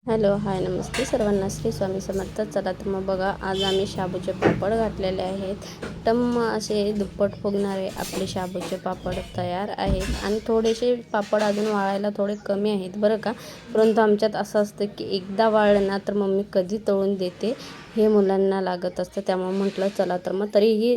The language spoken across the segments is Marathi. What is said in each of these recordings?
हॅलो हाय नमस्ते सर्वांना, श्री स्वामी समर्थ. चला तर मग बघा, आज आम्ही शाबूचे पापड घातलेले आहेत. टम्म असे दुप्पट फुगणारे आपले शाबूचे पापड तयार आहेत. आणि थोडेसे पापड अजून वाळायला थोडे कमी आहेत बरं का. परंतु आमच्यात असं असतं की एकदा वाळलं ना तर मम्मी कधी तळून देते, हे मुलांना लागत असतं. त्यामुळे म्हटलं चला तर मग तरीही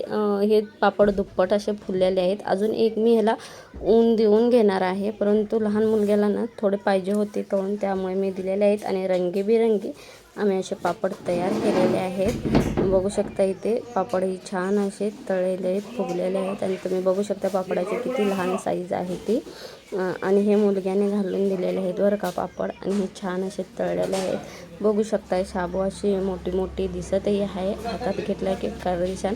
हे पापड दुप्पट असे फुललेले आहेत. अजून एक मी ह्याला ऊन देऊन घेणार आहे, परंतु लहान मुलग्याला ना थोडे पाहिजे होते तळून, त्यामुळे मी दिलेले आहेत. आणि रंगीबिरंगी आम्ही असे पापड तयार केलेले आहेत. बघू शकता इथे पापड ही छान असे तळलेले आहेत, फुगलेले आहेत. आणि तुम्ही बघू शकता पापडाची किती लहान साईज आहे ती. आणि हे मुलग्याने घालून दिलेले आहेत बरं का पापड. आणि हे छान असे तळलेले आहेत. बघू शकता शाबू अशी मोठी मोठी दिसतही आहे. हातात घेतला की छान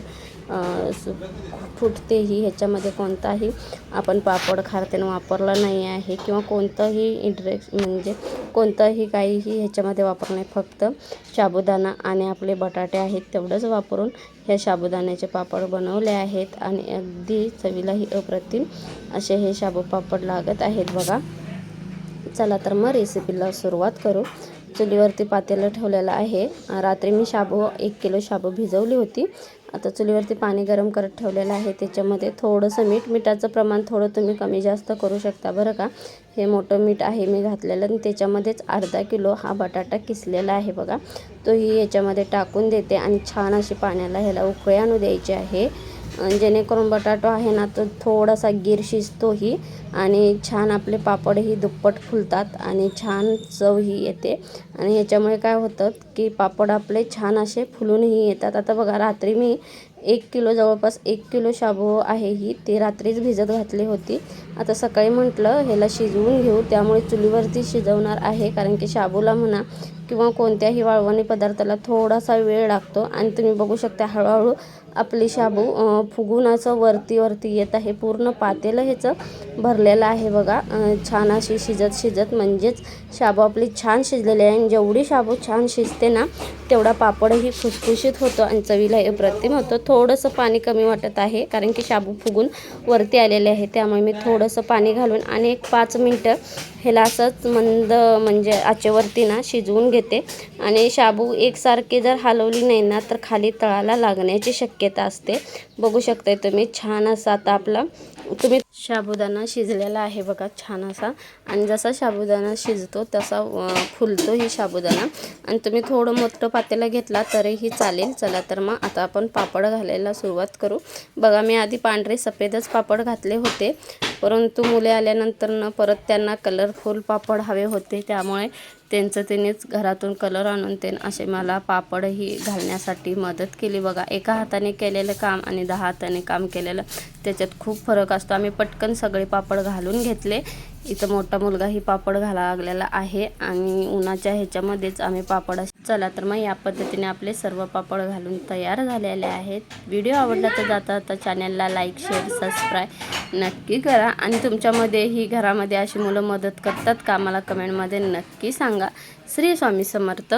फुटतेही. ह्याच्यामध्ये कोणताही आपण पापड खारतेनं वापरला नाही आहे किंवा कोणतंही म्हणजे कोणतंही काहीही ह्याच्यामध्ये वापर नाही. फक्त साबुदाणा आणि आपले बटाटे आहेत तेवढंच वापरून हे साबुदाण्याचे पापड बनवले आहेत. आणि अगदी चवीलाही अप्रतिम असे हे शाबू पापड लागत आहेत बघा. चला तर मग रेसिपीला सुरुवात करू. चुलीवरती पातेलं ठेवलेलं आहे. रात्री मी 1 किलो शाबू भिजवली होती. आता चुलीवरती पाणी गरम करत ठेवलेलं आहे. त्याच्यामध्ये थोडंसं मिठाचं प्रमाण थोडं तुम्ही कमी जास्त करू शकता बरं का. हे मोठं मीठ आहे मी घातलेलं. आणि त्याच्यामध्येच अर्धा किलो हा बटाटा किसलेला आहे बघा, तोही याच्यामध्ये टाकून देते. आणि छान अशी पाण्याला ह्याला उकळी आणू द्यायची आहे, जेणेकरून बटाटा आहे ना तो थोडासा गिर शिजतोही. आणि छान आपले पापडही दुप्पट फुलतात आणि छान चवही येते. आणि ह्याच्यामुळे काय होतं की पापड आपले छान असे फुलूनही येतात. आता बघा, रात्री मी 1 किलो जवळपास 1 किलो शाबू आहे ही ते रात्रीच भिजत घातली होती. आता सकाळी म्हटलं ह्याला शिजवून घेऊ, त्यामुळे चुलीवरती शिजवणार आहे. कारण की शाबूला म्हणा किंवा कोणत्याही वाळवणी पदार्थाला थोडासा वेळ लागतो. आणि तुम्ही बघू शकता हळूहळू आपली शाबू फुगून असं वरती येत आहे. पूर्ण पातेलं ह्याचं भरलेलं आहे बघा. छान अशी शिजत म्हणजेच शाबू आपली छान शिजलेली आहे. आणि जेवढी शाबू छान शिजते ना तेवढा पापडही खुसखुशीत होतो आणि चवीला अप्रतिम होतं. थोडंसं पाणी कमी वाटत आहे कारण की शाबू फुगून वरती आलेले आहे, त्यामुळे मी थोडंसं पाणी घालून आणि 5 मिनटं ह्याला असंच मंद म्हणजे आचेवरती ना शिजवून घेते. आणि शाबू एकसारखे जर हलवली नाही ना तर खाली तळाला लागण्याची शक्यता असते. बघू शकताय तुम्ही छान असा आता आपला साबुदाणा शिजलेला आहे बघा छान असा. आणि जसा साबुदाणा शिजतो तसा फुलतो ही साबुदाणा. आणि तुम्ही थोडं मोठं पातेलं घेतला तरीही चालेल. चला तर मग आता आपण पापड घालायला सुरुवात करू. बघा, मी आधी पांढरे सफेदच पापड घातले होते, परंतु मुले आल्यानंतर परत त्यांना कलरफुल पापड हवे होते, त्यामुळे त्यांनीच घरातून कलर आणून असे मला पापडही घालण्यासाठी मदत केली बघा. एका हाताने केलेलं काम आणि 10 हाताने काम केलेलं त्याच्यात खूप फरक असतो. आम्ही पटकन सगळे पापड घालून घेतले. इथं मोठा मुलगाही पापड घालायला लागलेला आहे आणि उन्हाच्या ह्याच्यामध्येच आम्ही पापड. चला तर मग या पद्धतीने आपले सर्व पापड घालून तयार झालेले आहेत. व्हिडिओ आवडला तर जाता चॅनलला लाईक शेअर सबस्क्राईब नक्की करा. आणि तुमच्यामध्येही घरामध्ये अशी मुलं मदत करतात का, मला कमेंटमध्ये नक्की सांगा. श्री स्वामी समर्थ.